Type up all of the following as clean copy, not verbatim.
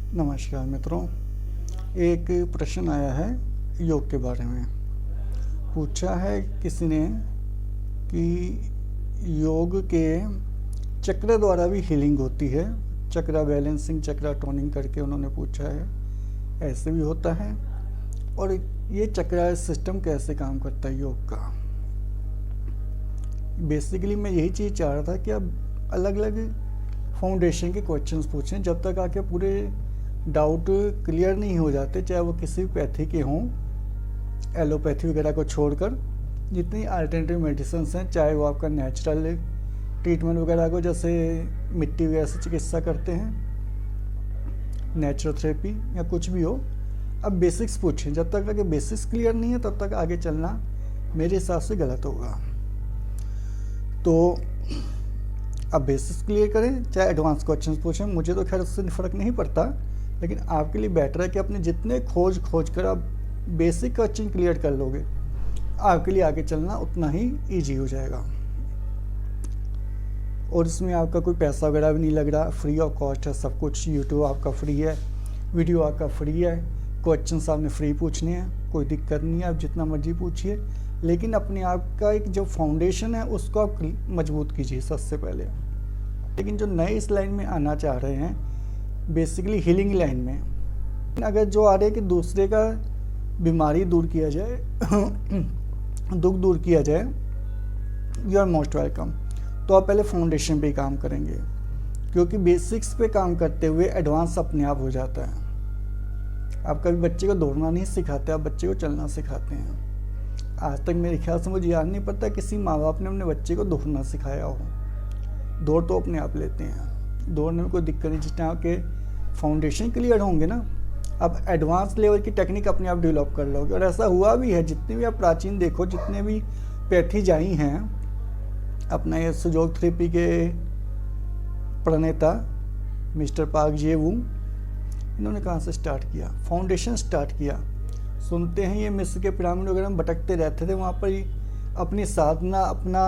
नमस्कार मित्रों। एक प्रश्न आया है योग के बारे में। पूछा है किसी ने कि योग के चक्र द्वारा भी हीलिंग होती है। चक्रा बैलेंसिंग, चक्रा टोनिंग करके उन्होंने पूछा है, ऐसे भी होता है? और ये चक्रा सिस्टम कैसे काम करता है योग का? बेसिकली मैं यही चीज़ चाह रहा था कि आप अलग अलग फाउंडेशन के क्वेश्चंस पूछें, जब तक आके पूरे डाउट क्लियर नहीं हो जाते, चाहे वो किसी पैथी के हों, एलोपैथी वगैरह को छोड़कर जितनी अल्टरनेटिव मेडिसिन हैं, चाहे वो आपका नेचुरल ट्रीटमेंट वगैरह को, जैसे मिट्टी वगैरह से चिकित्सा करते हैं, नेचुरोथेरेपी या कुछ भी हो, अब बेसिक्स पूछें। जब तक आगे बेसिक्स क्लियर नहीं है तब तक आगे चलना मेरे हिसाब से गलत होगा। तो अब बेसिक्स क्लियर करें, चाहे एडवांस क्वेश्चन पूछें, मुझे तो खैर उससे फ़र्क नहीं पड़ता, लेकिन आपके लिए बेटर है कि अपने जितने खोज कर आप बेसिक क्वेश्चन क्लियर कर लोगे, आपके लिए आगे चलना उतना ही ईजी हो जाएगा। और इसमें आपका कोई पैसा वगैरह भी नहीं लग रहा, फ्री ऑफ कॉस्ट है सब कुछ। यूट्यूब आपका फ्री है, वीडियो आपका फ्री है, क्वेश्चन आपने फ्री पूछने हैं, कोई दिक्कत नहीं है, आप जितना मर्जी पूछिए, लेकिन अपने आप का एक जो फाउंडेशन है उसको आप मजबूत कीजिए सबसे पहले। लेकिन जो नए इस लाइन में आना चाह रहे हैं, बेसिकली हीलिंग लाइन में, अगर जो आ रहे हैं कि दूसरे का बीमारी दूर किया जाए दुख दूर किया जाए, यू आर मोस्ट वेलकम। तो आप पहले फाउंडेशन पे काम करेंगे, क्योंकि बेसिक्स पे काम करते हुए एडवांस अपने आप हो जाता है। आप कभी बच्चे को दौड़ना नहीं सिखाते, आप बच्चे को चलना सिखाते हैं। आज तक मेरे ख्याल से मुझे याद नहीं पड़ता किसी माँ बाप ने अपने बच्चे को दौड़ना सिखाया हो। दौड़ तो अपने आप लेते हैं, दौड़ने में कोई दिक्कत नहीं। जिस टाइम के फाउंडेशन क्लियर होंगे ना, आप एडवांस लेवल की टेक्निक अपने आप डेवलप कर लोगे। और ऐसा हुआ भी है, जितने भी आप प्राचीन देखो, जितने भी पैथीज आई हैं, अपना ये सुजोग थेरेपी के प्रणेता मिस्टर पार्क जे-वू, इन्होंने कहाँ से स्टार्ट किया? फाउंडेशन स्टार्ट किया। सुनते हैं ये मिस्र के पिरामिड वगैरह में भटकते रहते थे, वहाँ पर ही अपनी साधना, अपना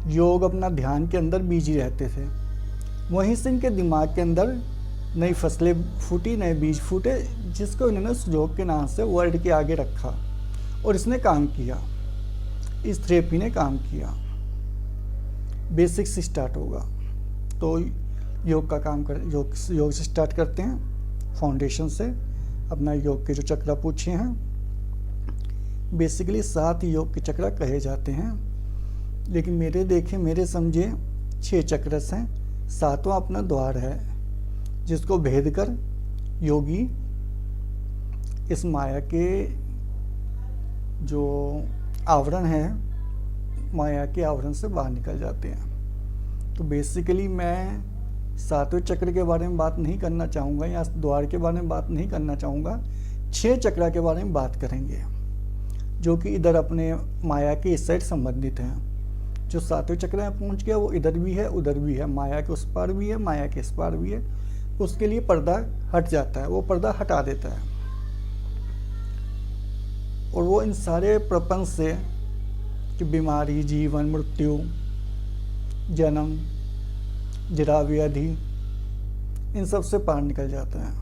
योग, अपना ध्यान के अंदर बिजी रहते थे। वहीं से इनके दिमाग के अंदर नई फसलें फूटी, नए बीज फूटे, जिसको इन्होंने सुजोग के नाम से वर्ल्ड के आगे रखा। और इसने काम किया, इस थेरेपी ने काम किया। बेसिक से स्टार्ट होगा तो योग का काम कर, योग से स्टार्ट करते हैं, फाउंडेशन से। अपना योग के जो चक्र पूछे हैं, बेसिकली 7 योग के चक्र कहे जाते हैं, लेकिन मेरे समझे 6 चक्र हैं। 7वां अपना द्वार है, जिसको भेद कर योगी इस माया के जो आवरण है, माया के आवरण से बाहर निकल जाते हैं। तो बेसिकली मैं 7वें चक्र के बारे में बात नहीं करना चाहूँगा, या द्वार के बारे में बात नहीं करना चाहूँगा। 6 चक्र के बारे में बात करेंगे, जो कि इधर अपने माया के इस साइड संबंधित हैं। जो 7वें चक्र में पहुँच गया वो इधर भी है, उधर भी है, माया के उस पार भी है, माया के इस पार भी है। उसके लिए पर्दा हट जाता है, वो पर्दा हटा देता है, और वो इन सारे प्रपंच से कि बीमारी, जीवन, मृत्यु, जन्म, जरा, व्याधि, इन सब से पार निकल जाता है।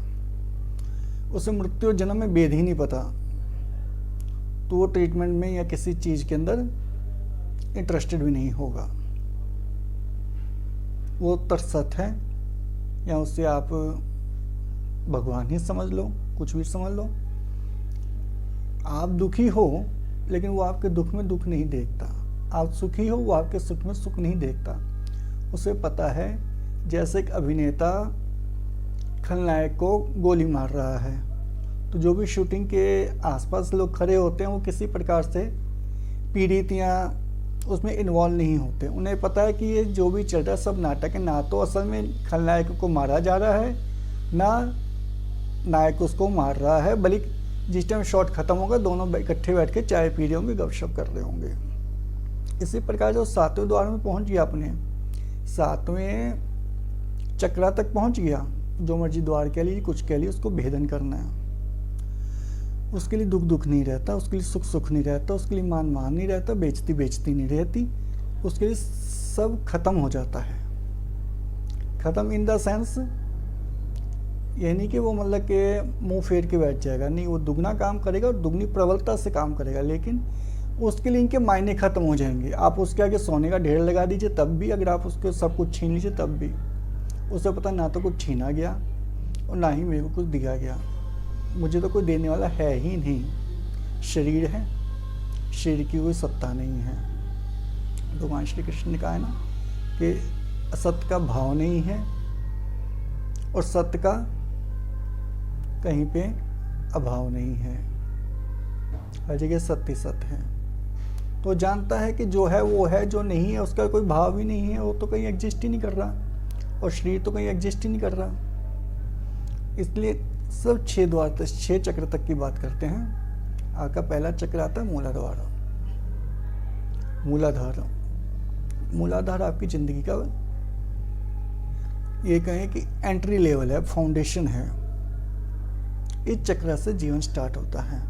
उसे मृत्यु और जन्म में भेद ही नहीं पता, तो वो ट्रीटमेंट में या किसी चीज़ के अंदर इंटरेस्टेड भी नहीं होगा। वो तरसत है, या उससे आप भगवान ही समझ लो, कुछ भी समझ लो। आप दुखी हो, लेकिन वो आपके दुख में दुख नहीं देखता। आप सुखी हो, वो आपके सुख में सुख नहीं देखता। उसे पता है, जैसे एक अभिनेता खलनायक को गोली मार रहा है, तो जो भी शूटिंग के आसपास लोग खड़े होते हैं, वो किसी प्रकार से पीड़ित या उसमें इन्वॉल्व नहीं होते। उन्हें पता है कि ये जो भी चल रहा है सब नाटक है, ना तो असल में खलनायक को मारा जा रहा है, ना नायक उसको मार रहा है, बल्कि जिस टाइम शॉट खत्म होगा दोनों इकट्ठे बैठ के चाय पी रहे होंगे, गपशप कर रहे होंगे। इसी प्रकार जो 7वें द्वार में पहुंच गया, अपने 7वें चक्रा तक पहुंच गया, जो मर्जी द्वार कह लीजिए, कुछ कह लीजिए, उसको भेदन करना है। उसके लिए दुख दुख नहीं रहता, उसके लिए सुख सुख नहीं रहता, उसके लिए मान मान नहीं रहता, बेइज्जती बेइज्जती नहीं रहती, उसके लिए सब खत्म हो जाता है। खत्म इन द सेंस ये नहीं कि वो मतलब कि मुंह फेर के बैठ जाएगा, नहीं, वो दुगना काम करेगा और दुगनी प्रबलता से काम करेगा, लेकिन उसके लिए इनके मायने ख़त्म हो जाएंगे। आप उसके आगे सोने का ढेर लगा दीजिए तब भी, अगर आप उसके सब कुछ छीन लीजिए तब भी, उसे पता ना तो कुछ छीना गया और ना ही मेरे को कुछ दिया गया, मुझे तो कोई देने वाला है ही नहीं। शरीर है, शरीर की कोई सत्ता नहीं है। भगवान श्री कृष्ण ने कहा है ना कि असत्य का भाव नहीं है और सत्य का कहीं पे अभाव नहीं है, हर जगह सत्य सत्य है। तो जानता है कि जो है वो है, जो नहीं है उसका कोई भाव ही नहीं है, वो तो कहीं एग्जिस्ट ही नहीं कर रहा, और शरीर तो कहीं एग्जिस्ट ही नहीं कर रहा। इसलिए सब 6 द्वार 6 चक्र तक की बात करते हैं। आपका पहला चक्र आता है मूलाधार। मूलाधार, मूलाधार आपकी जिंदगी का ये कहें कि एंट्री लेवल है, फाउंडेशन है। इस चक्र से जीवन स्टार्ट होता है,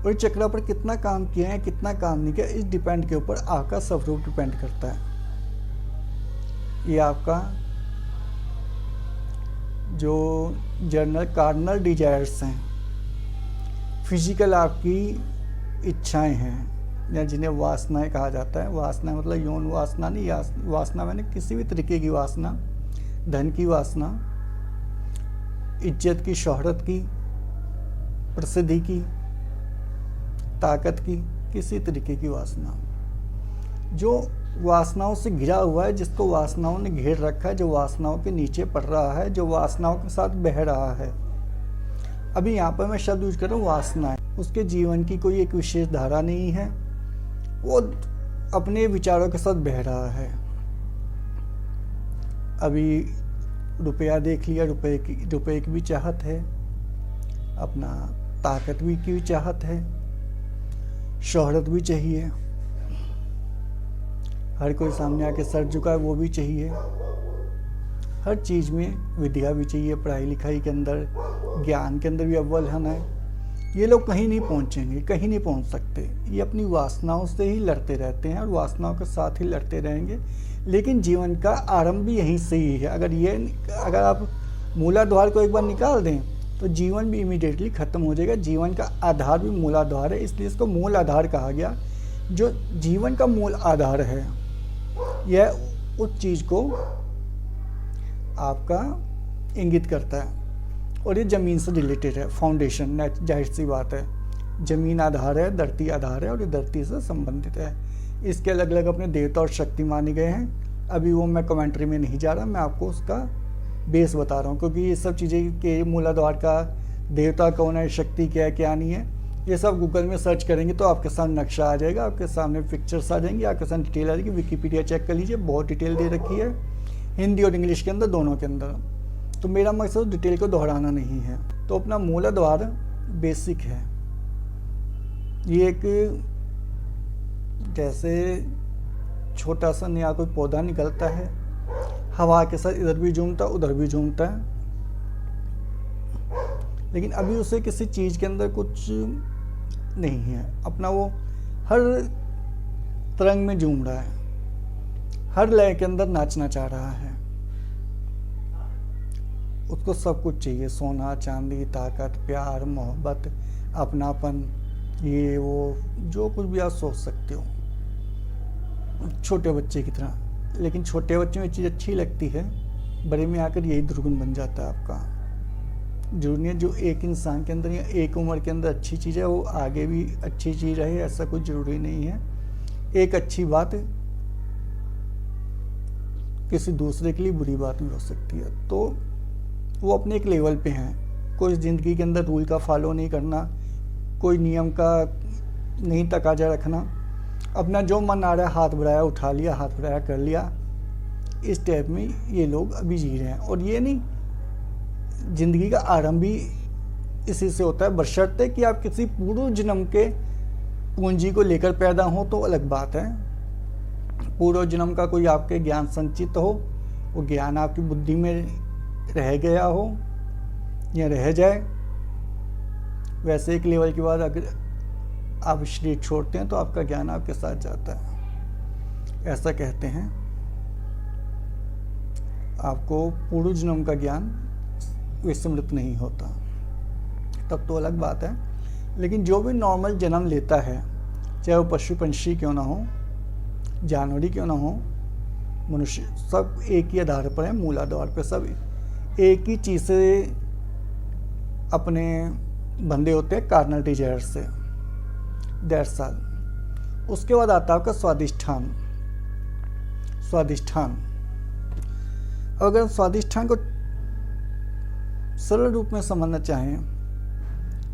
और इस चक्र पर कितना काम किया है कितना काम नहीं किया, इस डिपेंड के ऊपर आपका स्वरूप डिपेंड करता है। ये आपका जो जर्नल कार्नल डिजायर्स हैं, फिजिकल आपकी इच्छाएं हैं, या जिन्हें वासनाएं कहा जाता है। वासना मतलब यौन वासना नहीं, वासना मैंने किसी भी तरीके की वासना, धन की वासना, इज्जत की, शोहरत की, प्रसिद्धि की, ताकत की, किसी तरीके की वासना, जो वासनाओं से घिरा हुआ है, जिसको वासनाओं ने घेर रखा है, जो वासनाओं के नीचे पड़ रहा है, जो वासनाओं के साथ बह रहा है। अभी यहाँ पर मैं शब्द यूज कर रहा हूँ वासना, उसके जीवन की कोई एक विशेष धारा नहीं है, वो अपने विचारों के साथ बह रहा है। अभी रुपया देख लिया, रुपए की भी चाहत है, अपना ताकत भी की भी चाहत है, शोहरत भी चाहिए, हर कोई सामने आके सर झुकाए वो भी चाहिए, हर चीज़ में विद्या भी चाहिए, पढ़ाई लिखाई के अंदर, ज्ञान के अंदर भी अव्वल होना है। ये लोग कहीं नहीं पहुंचेंगे, कहीं नहीं पहुंच सकते। ये अपनी वासनाओं से ही लड़ते रहते हैं और वासनाओं के साथ ही लड़ते रहेंगे, लेकिन जीवन का आरंभ भी यहीं से ही है। अगर आप मूलाधार को एक बार निकाल दें तो जीवन भी इमीडिएटली खत्म हो जाएगा। जीवन का आधार भी मूलाधार है, इसलिए इसको मूल आधार कहा गया। जो जीवन का मूल आधार है, यह उस चीज़ को आपका इंगित करता है, और ये ज़मीन से रिलेटेड है। फाउंडेशन, जाहिर सी बात है, ज़मीन आधार है, धरती आधार है, और ये धरती से संबंधित है। इसके अलग अलग अपने देवता और शक्ति माने गए हैं। अभी वो मैं कमेंट्री में नहीं जा रहा, मैं आपको उसका बेस बता रहा हूँ, क्योंकि ये सब चीज़ें के मूलाधार का देवता कौन है, शक्ति क्या है, क्या नहीं है, ये सब गूगल में सर्च करेंगे तो आपके सामने नक्शा आ जाएगा, आपके सामने पिक्चर्स आ जाएंगी, आपके सामने डिटेल आ जाएगी। विकिपीडिया चेक कर लीजिए, बहुत डिटेल दे रखी है, हिंदी और इंग्लिश के अंदर, दोनों के अंदर। तो मेरा मकसद डिटेल को दोहराना नहीं है। तो अपना मूलाधार बेसिक है। ये एक जैसे छोटा सा नया कोई पौधा निकलता है, हवा के साथ इधर भी झूमता उधर भी झूमता है, लेकिन अभी उसे किसी चीज़ के अंदर कुछ नहीं है, अपना वो हर तरंग में झूम रहा है, हर लय के अंदर नाचना चाह रहा है। उसको सब कुछ चाहिए, सोना चांदी, ताकत, प्यार, मोहब्बत, अपनापन, ये वो जो कुछ भी आप सोच सकते हो, छोटे बच्चे की तरह। लेकिन छोटे बच्चे में चीज़ अच्छी लगती है, बड़े में आकर यही दुर्गुण बन जाता है आपका। जरूरी नहीं है जो एक इंसान के अंदर या एक उम्र के अंदर अच्छी चीज़ है वो आगे भी अच्छी चीज़ रहे, ऐसा कुछ ज़रूरी नहीं है। एक अच्छी बात किसी दूसरे के लिए बुरी बात भी हो सकती है, तो वो अपने एक लेवल पे हैं। कोई ज़िंदगी के अंदर रूल का फॉलो नहीं करना, कोई नियम का नहीं तकाजा रखना, अपना जो मन आ रहा है हाथ बढ़ाया उठा लिया, हाथ बढ़ाया कर लिया, इस टाइप में ये लोग अभी जी रहे हैं। और ये नहीं, ज़िंदगी का आरंभ भी इसी से होता है, बशर्ते कि आप किसी पूर्व जन्म के पूंजी को लेकर पैदा हो तो अलग बात है। पूर्व जन्म का कोई आपके ज्ञान संचित हो, वो ज्ञान आपकी बुद्धि में रह गया हो या रह जाए। वैसे एक लेवल के बाद अगर आप शरीर छोड़ते हैं तो आपका ज्ञान आपके साथ जाता है। ऐसा कहते हैं, आपको पूर्व जन्म का ज्ञान विस्मृत नहीं होता, तब तो अलग बात है। लेकिन जो भी नॉर्मल जन्म लेता है, चाहे वो पशु पंछी क्यों ना हो, जानवरी क्यों ना हो, मनुष्य, सब एक ही आधार पर है, मूलाधार पर सब एक ही चीज़ से अपने बंधे होते हैं, कार्नल डिजायर से। That's all. उसके बाद आता है आपका स्वादिष्ठान। स्वादिष्ठान, अगर स्वादिष्ठान को सरल रूप में समझना चाहें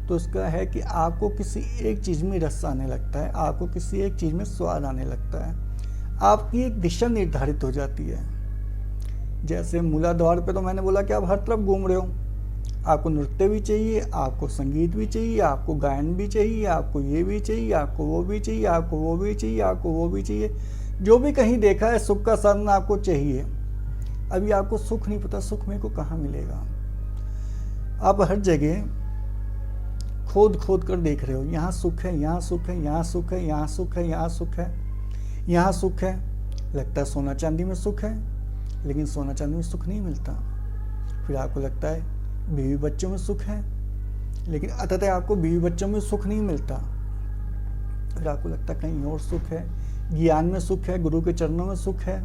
तो इसका है कि आपको किसी एक चीज़ में रस आने लगता है, आपको किसी एक चीज़ में स्वाद आने लगता है, आपकी एक दिशा निर्धारित हो जाती है। जैसे मूलाधार पे तो मैंने बोला कि आप हर तरफ घूम रहे हो, आपको नृत्य भी चाहिए, आपको संगीत भी चाहिए, आपको गायन भी चाहिए, आपको ये भी चाहिए, आपको वो भी चाहिए, आपको वो भी चाहिए, आपको वो भी चाहिए, जो भी कहीं देखा है सुख का साधन आपको चाहिए। अभी आपको सुख नहीं पता, सुख मेरे को कहाँ मिलेगा। आप हर जगह खोद खोद कर देख रहे हो, यहाँ सुख है, यहाँ सुख है, यहाँ सुख है, यहाँ सुख है, यहाँ सुख है, यहाँ सुख है। लगता है सोना चांदी में सुख है, लेकिन सोना चांदी में सुख नहीं मिलता। फिर आपको लगता है बीवी बच्चों में सुख है, लेकिन अंततः आपको बीवी बच्चों में सुख नहीं मिलता। फिर आपको लगता है कहीं और सुख है, ज्ञान में सुख है, गुरु के चरणों में सुख है।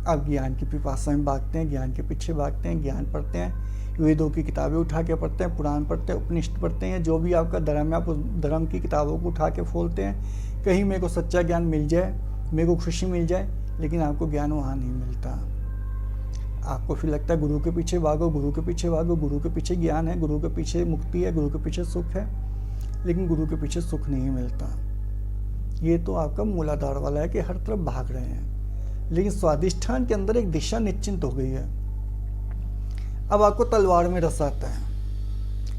आप ज्ञान की पिपासा में भागते हैं, ज्ञान के पीछे भागते हैं, ज्ञान पढ़ते हैं, वेदों की किताबें उठा के पढ़ते हैं, पुराण पढ़ते हैं, उपनिषद पढ़ते हैं, जो भी आपका धर्म है आप उस धर्म की किताबों को उठा के खोलते हैं। कहीं मेरे को सच्चा ज्ञान मिल जाए, मेरे को खुशी मिल जाए, लेकिन आपको ज्ञान वहाँ नहीं मिलता। आपको फिर लगता है गुरु के पीछे भागो, गुरु के पीछे भागो, गुरु के पीछे ज्ञान है, गुरु के पीछे मुक्ति है, गुरु के पीछे सुख है, लेकिन गुरु के पीछे सुख नहीं मिलता। ये तो आपका मूलाधार वाला है कि हर तरफ भाग रहे हैं। लेकिन स्वादिष्ठान के अंदर एक दिशा निश्चिंत हो गई है। अब आपको तलवार में रस आता है,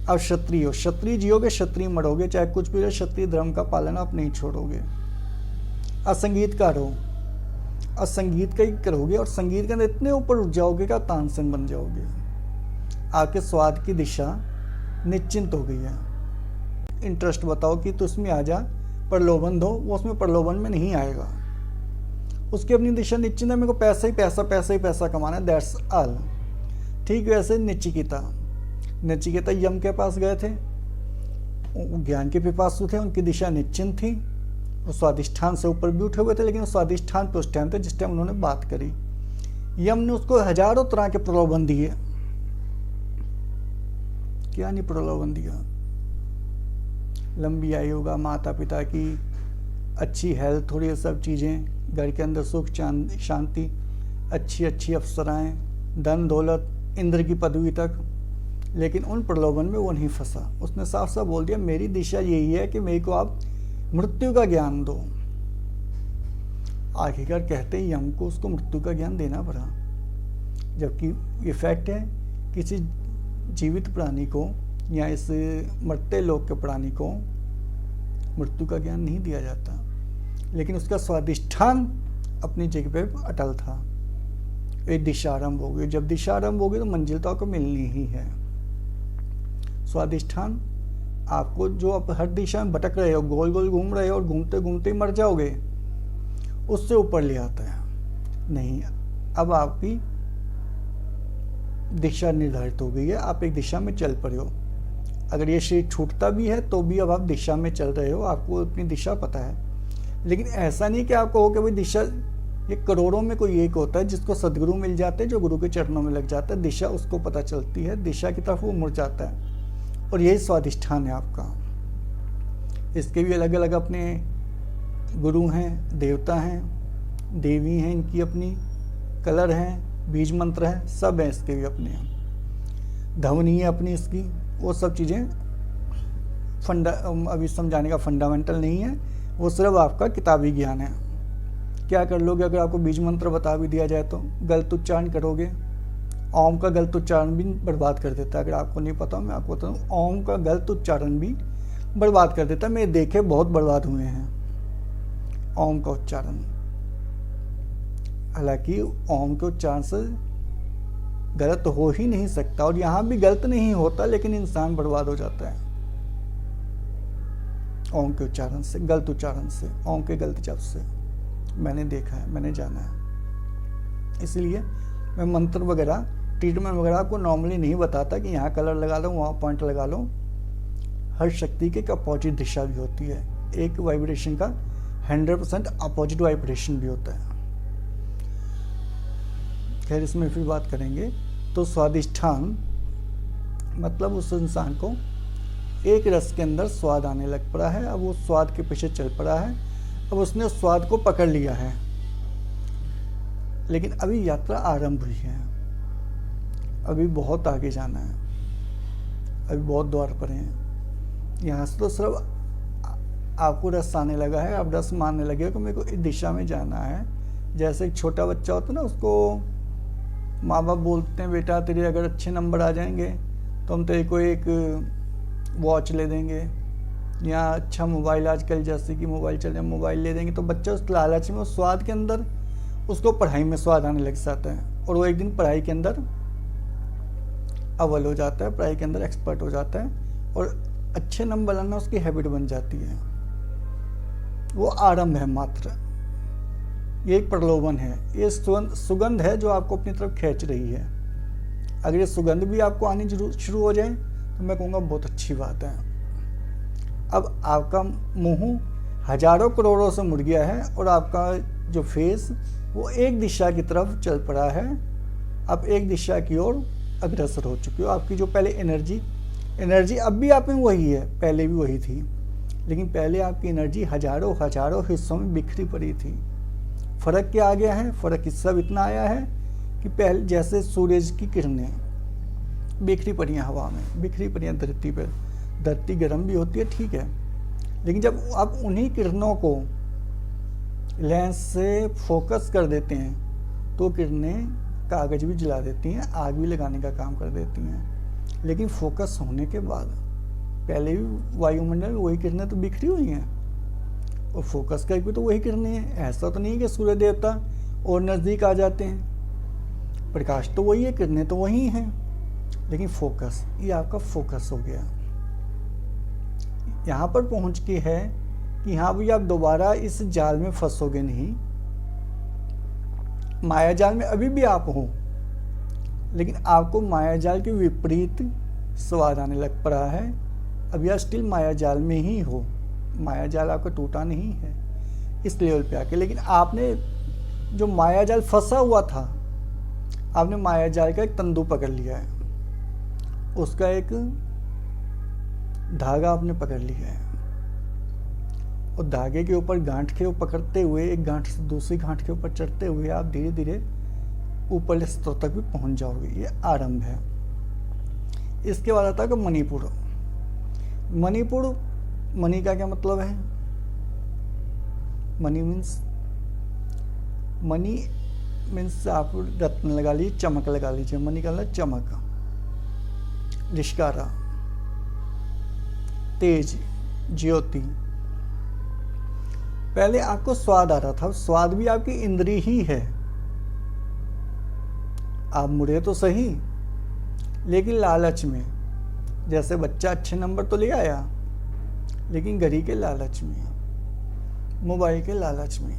अब क्षत्रिय हो, क्षत्रिय जियोगे, क्षत्रिय मरोगे, चाहे कुछ भी हो, क्षत्रिय धर्म का पालन आप नहीं छोड़ोगे। असंगीतकार हो, और संगीत का ही करोगे, और संगीत के अंदर इतने ऊपर उठ जाओगे कि आप तानसेन बन जाओगे। आपके स्वाद की दिशा निश्चिंत हो गई है। इंटरेस्ट बताओ कि तो उसमें आ जा, प्रलोभन दो, वो उसमें प्रलोभन में नहीं आएगा। उसकी अपनी दिशा निश्चिंत है, मेरे को पैसा ही पैसा, पैसा ही पैसा कमाना है, दैट्स ऑल। ठीक वैसे नचिकेता यम के पास गए थे, ज्ञान के पिपासु थे, उनकी दिशा निश्चिंत थी, वो स्वादिष्ठान से ऊपर भी उठे हुए थे, लेकिन स्वादिष्ठान पे उस टाइम थे जिस टाइम उन्होंने बात करी। यम ने उसको हजारों तरह के प्रलोभन दिए, क्या नहीं प्रलोभन दिया, लंबी आयु का, माता पिता की अच्छी हेल्थ, थोड़ी ये सब चीज़ें, घर के अंदर सुख शांति, अच्छी अच्छी अप्सराएं, धन दौलत, इंद्र की पदवी तक। लेकिन उन प्रलोभन में वो नहीं फंसा। उसने साफ साफ बोल दिया मेरी दिशा यही है कि मेरे को आप मृत्यु का ज्ञान दो। आखिरकार कहते ही यम को उसको मृत्यु का ज्ञान देना पड़ा, जबकि ये फैक्ट है किसी जीवित प्राणी को या इस मरते लोक के प्राणी को मृत्यु का ज्ञान नहीं दिया जाता। लेकिन उसका स्वादिष्ठान अपनी जगह पे अटल था। एक दिशा आरंभ हो गई, जब दिशा आरंभ होगी तो मंजिल तो आपको मिलनी ही है। स्वादिष्ठान आपको, जो आप हर दिशा में भटक रहे हो, गोल गोल घूम रहे हो और घूमते घूमते ही मर जाओगे, उससे ऊपर ले आता है। नहीं, अब आपकी दिशा निर्धारित हो गई है, आप एक दिशा में चल पड़े हो। अगर ये शरीर छूटता भी है तो भी अब आप दिशा में चल रहे हो, आपको अपनी दिशा पता है। लेकिन ऐसा नहीं कि आपको हो कि भाई दिशा, ये करोड़ों में कोई एक होता है जिसको सदगुरु मिल जाते हैं, जो गुरु के चरणों में लग जाता है, दिशा उसको पता चलती है, दिशा की तरफ वो मुड़ जाता है, और यही स्वादिष्ठान है आपका। इसके भी अलग अलग अपने गुरु हैं, देवता हैं, देवी हैं, इनकी अपनी कलर हैं, बीज मंत्र है, सब हैं इसके भी अपने, ध्वनि है अपनी इसकी, वो सब चीज़ें अभी समझाने का फंडामेंटल नहीं है, वो सिर्फ आपका किताबी ज्ञान है। क्या कर लोगे अगर आपको बीज मंत्र बता भी दिया जाए तो? गलत उच्चारण करोगे। ओम का गलत उच्चारण भी बर्बाद कर देता है। अगर आपको नहीं पता, मैं आपको बताऊँ, ओम का गलत उच्चारण भी बर्बाद कर देता है। मेरे देखे बहुत बर्बाद हुए हैं ओम का उच्चारण। हालांकि ओम के उच्चारण से गलत हो ही नहीं सकता, और यहाँ भी गलत नहीं होता, लेकिन इंसान बर्बाद हो जाता है ओम के उच्चारण से, गलत उच्चारण से, ओम के गलत जप से। मैंने देखा है, मैंने जाना है। इसलिए मैं मंत्र वगैरह ट्रीटमेंट वगैरह आपको नॉर्मली नहीं बताता कि यहाँ कलर लगा लो, वहाँ पॉइंट लगा लो। हर शक्ति के एक अपोजिट दिशा भी होती है, एक वाइब्रेशन का 100% अपोजिट वाइब्रेशन भी होता है। खैर इसमें फिर बात करेंगे। तो स्वादिष्ठान मतलब उस इंसान को एक रस के अंदर स्वाद आने लग पड़ा है, अब वो स्वाद के पीछे चल पड़ा है, अब उसने उस स्वाद को पकड़ लिया है। लेकिन अभी यात्रा आरंभ हुई है, अभी बहुत आगे जाना है, अभी बहुत द्वार पर हैं। यहाँ से तो सिर्फ आपको रस आने लगा है, आप रस मानने लगे कि मेरे को इस दिशा में जाना है। जैसे एक छोटा बच्चा होता है ना, उसको माँ बाप बोलते हैं बेटा तेरे अगर अच्छे नंबर आ जाएंगे तो हम तेरे को एक वॉच ले देंगे या अच्छा मोबाइल, आजकल जैसे कि मोबाइल चल रहे हैं मोबाइल ले देंगे। तो बच्चा उस लालच में, उस स्वाद के अंदर उसको पढ़ाई में स्वाद आने लग जाता है और वो एक दिन पढ़ाई के अंदर अव्वल हो जाता है, पढ़ाई के अंदर एक्सपर्ट हो जाता है और अच्छे नंबर लाना उसकी हैबिट बन जाती है। वो आरंभ है मात्र, ये एक प्रलोभन है, ये सुगंध है जो आपको अपनी तरफ खींच रही है। अगर ये सुगंध भी आपको आनी शुरू हो जाए तो मैं कहूँगा बहुत अच्छी बात है। अब आपका मुंह हजारों करोड़ों से मुड़ गया है और आपका जो फेस वो एक दिशा की तरफ चल पड़ा है। अब एक दिशा की ओर अग्रसर हो चुके हो। आपकी जो पहले एनर्जी अब भी आप में वही है, पहले भी वही थी, लेकिन पहले आपकी एनर्जी हजारों हिस्सों में बिखरी पड़ी थी। फर्क क्या आ गया है? फर्क इस सब इतना आया है कि पहले जैसे सूरज की किरणें बिखरी पड़ी हैं हवा में, बिखरी पड़ी हैं धरती पर। धरती गर्म भी होती है, ठीक है, लेकिन जब आप उन्हीं किरणों को लेंस से फोकस कर देते हैं तो किरणें कागज भी जला देती हैं, आग भी लगाने का काम कर देती हैं। लेकिन फोकस होने के बाद पहले भी वायुमंडल में वही किरणें तो बिखरी हुई हैं और फोकस करके तो वही किरणें हैं। ऐसा तो नहीं है कि सूर्य देवता और नज़दीक आ जाते हैं, प्रकाश तो वही है, किरणें तो वही हैं, लेकिन फोकस, ये आपका फोकस हो गया। यहाँ पर पहुँच के है कि हाँ भी आप दोबारा इस जाल में फंसोगे नहीं। माया जाल में अभी भी आप हो, लेकिन आपको माया जाल के विपरीत स्वाद आने लग पड़ा है। अभी आप स्टिल माया जाल में ही हो, माया जाल आपका टूटा नहीं है इस लेवल पे आके। लेकिन आपने जो माया जाल फंसा हुआ था, आपने माया जाल का एक तंतु पकड़ लिया है, उसका एक धागा आपने पकड़ लिया है और धागे के ऊपर गांठ के ऊपर पकड़ते हुए, एक गांठ से दूसरी गांठ के ऊपर चढ़ते हुए आप धीरे धीरे ऊपर स्तर तक भी पहुंच जाओगे। ये आरंभ है। इसके बाद आता है मणिपुर। मणिपुर, मणि का क्या मतलब है? मणि मीन्स आप रत्न लगा लीजिए, चमक लगा लीजिए। मणि का मतलब चमक, लिशकारा, तेज, ज्योति। पहले आपको स्वाद आ रहा था, स्वाद भी आपकी इंद्री ही है। आप मुड़े तो सही, लेकिन लालच में, जैसे बच्चा अच्छे नंबर तो ले आया, लेकिन घड़ी के लालच में, मोबाइल के लालच में।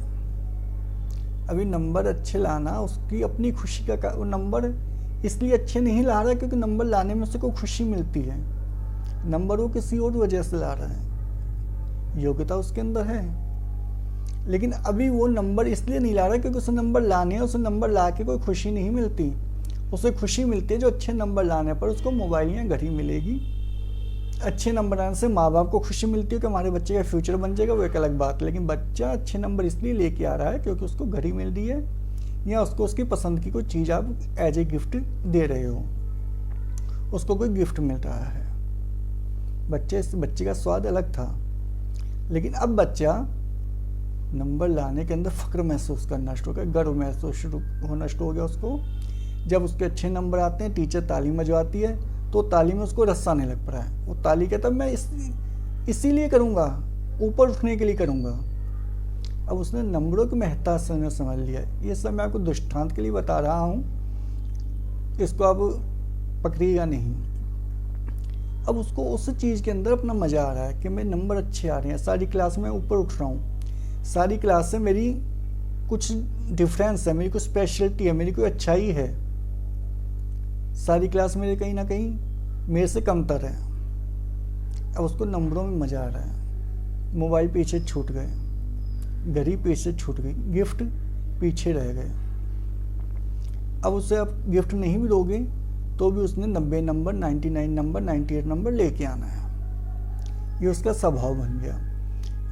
अभी नंबर अच्छे लाना उसकी अपनी खुशी का, वो नंबर इसलिए अच्छे नहीं ला रहा क्योंकि नंबर लाने में उसको खुशी मिलती है। नंबर वो किसी और वजह से ला रहा है, योग्यता उसके अंदर है, लेकिन अभी वो नंबर इसलिए नहीं ला रहा क्योंकि उसे नंबर लाने, उसे नंबर ला के कोई खुशी नहीं मिलती। उसे खुशी मिलती है जो अच्छे नंबर लाने पर उसको मोबाइल या घड़ी मिलेगी। अच्छे नंबर आने से माँ बाप को खुशी मिलती है कि हमारे बच्चे का फ्यूचर बन जाएगा, वो एक अलग बात। लेकिन बच्चा अच्छे नंबर इसलिए लेके आ रहा है क्योंकि उसको घड़ी मिल रही है या उसको उसकी पसंद की कोई चीज़ आप एज ए गिफ्ट दे रहे हो, उसको कोई गिफ्ट मिल रहा है। बच्चे का स्वाद अलग था, लेकिन अब बच्चा नंबर लाने के अंदर फ़ख्र महसूस करना शुरू हो गया, गर्व महसूस होना शुरू हो गया उसको। जब उसके अच्छे नंबर आते हैं, टीचर ताली बजवाती है तो ताली में उसको रस आने लग पड़ा है। वो ताली कहता है मैं इसीलिए करूँगा, ऊपर उठने के लिए करूँगा। अब उसने नंबरों की महत्ता से समझ लिया। ये सब मैं आपको दृष्टांत के लिए बता रहा हूँ, इसको आप पकड़िएगा नहीं। अब उसको उस चीज़ के अंदर अपना मज़ा आ रहा है कि मेरे नंबर अच्छे आ रहे हैं, सारी क्लास में ऊपर उठ रहा हूँ, सारी क्लास से मेरी कुछ डिफरेंस है, मेरी कुछ स्पेशलिटी है, मेरी कोई अच्छाई है। सारी क्लास मेरे कहीं ना कहीं मेरे से कमतर है। अब उसको नंबरों में मज़ा आ रहा है। मोबाइल पीछे छूट गए, घड़ी पीछे छूट गई, गिफ्ट पीछे रह गए। अब उसे आप गिफ्ट नहीं भी दोगे तो भी उसने 90 नंबर, 99 नंबर, 98 नंबर लेके आना है। ये उसका स्वभाव बन गया।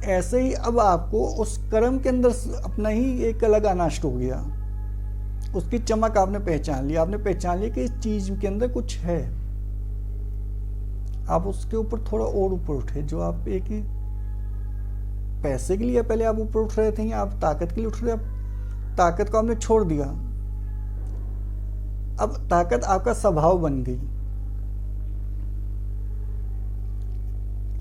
ऐसे ही अब आपको उस कर्म के अंदर अपना ही एक अलग अनाष्ट हो गया। उसकी चमक आपने पहचान लिया, आपने पहचान लिया कि इस चीज के अंदर कुछ है। आप उसके ऊपर थोड़ा और ऊपर उठे। जो आप एक पैसे के लिए पहले आप ऊपर उठ रहे थे, या आप ताकत के लिए उठ रहे, आप ताकत को आपने छोड़ दिया। अब ताकत आपका स्वभाव बन गई।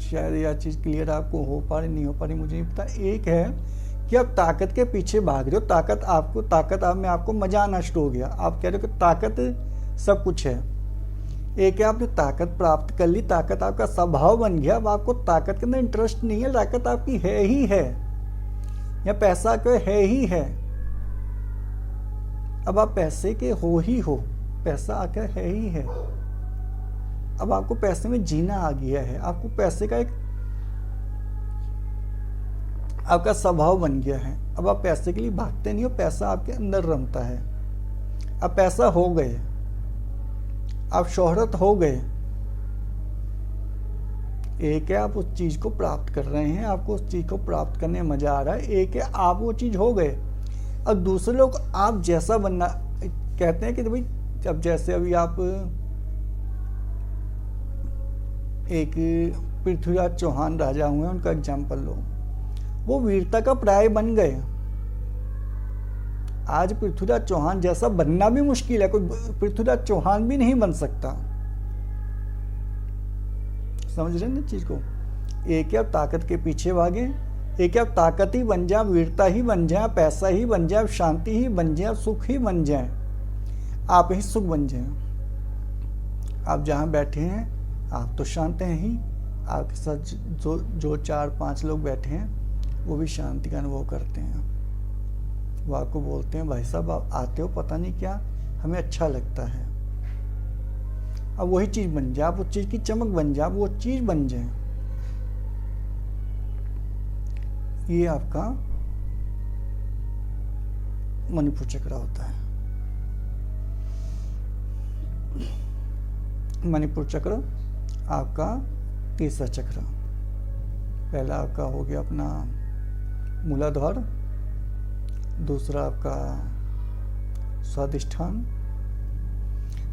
शायद यह चीज क्लियर आपको हो पा रही, नहीं हो पा रही मुझे नहीं पता। एक है कि आप ताकत के पीछे भाग रहे हो, ताकत आप में आपको मजा नष्ट हो गया। आप कह रहे हो कि ताकत सब कुछ है। एक है आपने ताकत प्राप्त कर ली, ताकत आपका स्वभाव बन गया। अब आपको ताकत के अंदर इंटरेस्ट नहीं है, ताकत आपकी है ही है, या पैसा का है ही है। अब आप पैसे के हो ही हो, पैसा आपका है ही है। अब आपको पैसे में जीना आ गया है, आपको पैसे का एक आपका स्वभाव बन गया है। अब आप पैसे के लिए भागते नहीं हो, पैसा आपके अंदर रमता है। अब पैसा हो गए, आप शोहरत हो गए। एक है आप उस चीज को प्राप्त कर रहे हैं, आपको उस चीज को प्राप्त करने में मजा आ रहा है। एक है आप वो चीज हो गए। अब दूसरे लोग आप जैसा बनना कहते हैं कि भाई, अब जैसे अभी आप एक पृथ्वीराज चौहान राजा हुए, उनका एग्जाम्पल लो। वो वीरता का पर्याय बन गए। आज पृथ्वीराज चौहान जैसा बनना भी मुश्किल है, कोई पृथ्वीराज चौहान भी नहीं बन सकता। समझ रहे हैं ना चीज को? एक है आप ताकत के पीछे भागे, एक है आप ताकत ही बन जाए, वीरता ही बन जाए, पैसा ही बन जाए, शांति ही बन जाए, सुख ही बन जाए, आप ही सुख बन जाए। आप जहां बैठे हैं आप तो शांत हैं ही, आपके साथ जो 4-5 लोग बैठे हैं वो भी शांति का अनुभव करते हैं। वो आपको बोलते हैं भाई साहब आप आते हो, पता नहीं क्या हमें अच्छा लगता है। अब वही चीज बन जाए, आप उस चीज की चमक बन जाए, वो चीज बन जाए। ये आपका मणिपुर चक्र होता है। मणिपुर चक्र आपका तीसरा चक्र। पहला आपका हो गया अपना मूलाधार, दूसरा आपका स्वादिष्ठान,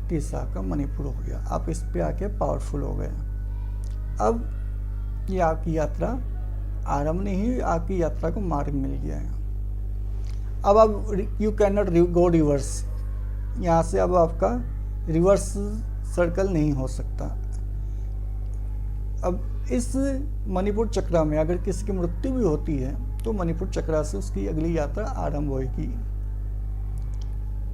तीसरा आपका मणिपुर हो गया। आप इस पे आके पावरफुल हो गए। अब ये आपकी यात्रा आरंभ नहीं हुई, आपकी यात्रा को मार्ग मिल गया है। अब आप you can not go reverse. यहाँ से अब आपका रिवर्स सर्कल नहीं हो सकता। अब इस मणिपुर चक्र में अगर किसी की मृत्यु भी होती है तो मणिपुर चक्र से उसकी अगली यात्रा आरंभ होगी।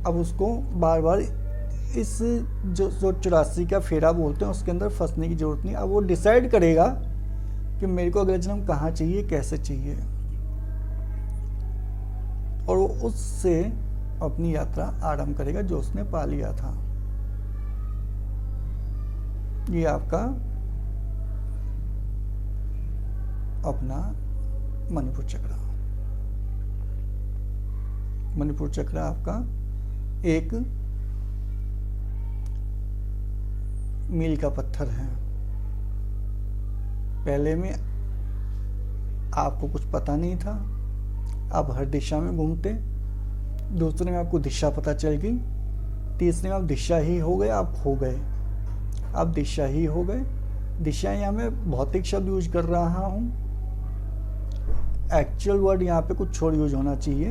अब उसको बार बार इस जो 84 का फेरा बोलते हैं उसके अंदर फंसने की जरूरत नहीं। अब वो डिसाइड करेगा कि मेरे को अगला जन्म कहाँ चाहिए, कैसे चाहिए, और वो उससे अपनी यात्रा आरंभ करेगा जो उसने पा लिया था। ये आपका अपना मणिपुर चक्र। मणिपुर चक्र आपका एक मील का पत्थर है। पहले में आपको कुछ पता नहीं था, आप हर दिशा में घूमते। दूसरे में आपको दिशा पता चल गई, तीसरे में आप दिशा ही हो गए, आप खो गए। आप दिशा ही हो गए। दिशा यहाँ मैं भौतिक शब्द यूज कर रहा हूँ, एक्चुअल वर्ड यहाँ पे कुछ छोड़ यूज होना चाहिए,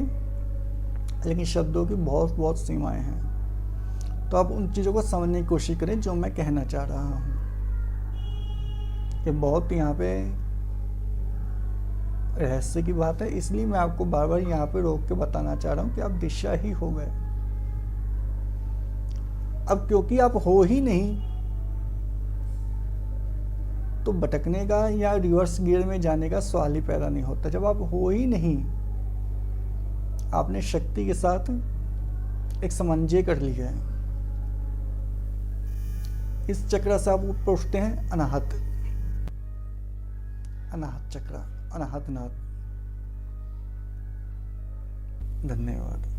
लेकिन शब्दों की बहुत बहुत सीमाएं हैं। तो आप उन चीज़ों को समझने की कोशिश करें जो मैं कहना चाह रहा हूँ। ये बहुत यहाँ पे रहस्य की बात है, इसलिए मैं आपको बार बार यहाँ पे रोक के बताना चाह रहा हूँ कि आप दिशा ही हो गए। अब क्योंकि आप हो ही नहीं तो भटकने का या रिवर्स गियर में जाने का सवाल ही पैदा नहीं होता। जब आप हो ही नहीं, आपने शक्ति के साथ एक समन्वय कर लिया है, इस चक्र से आप पूछते हैं अनाहत, अनाहत चक्र, अनाहत नाथ। धन्यवाद।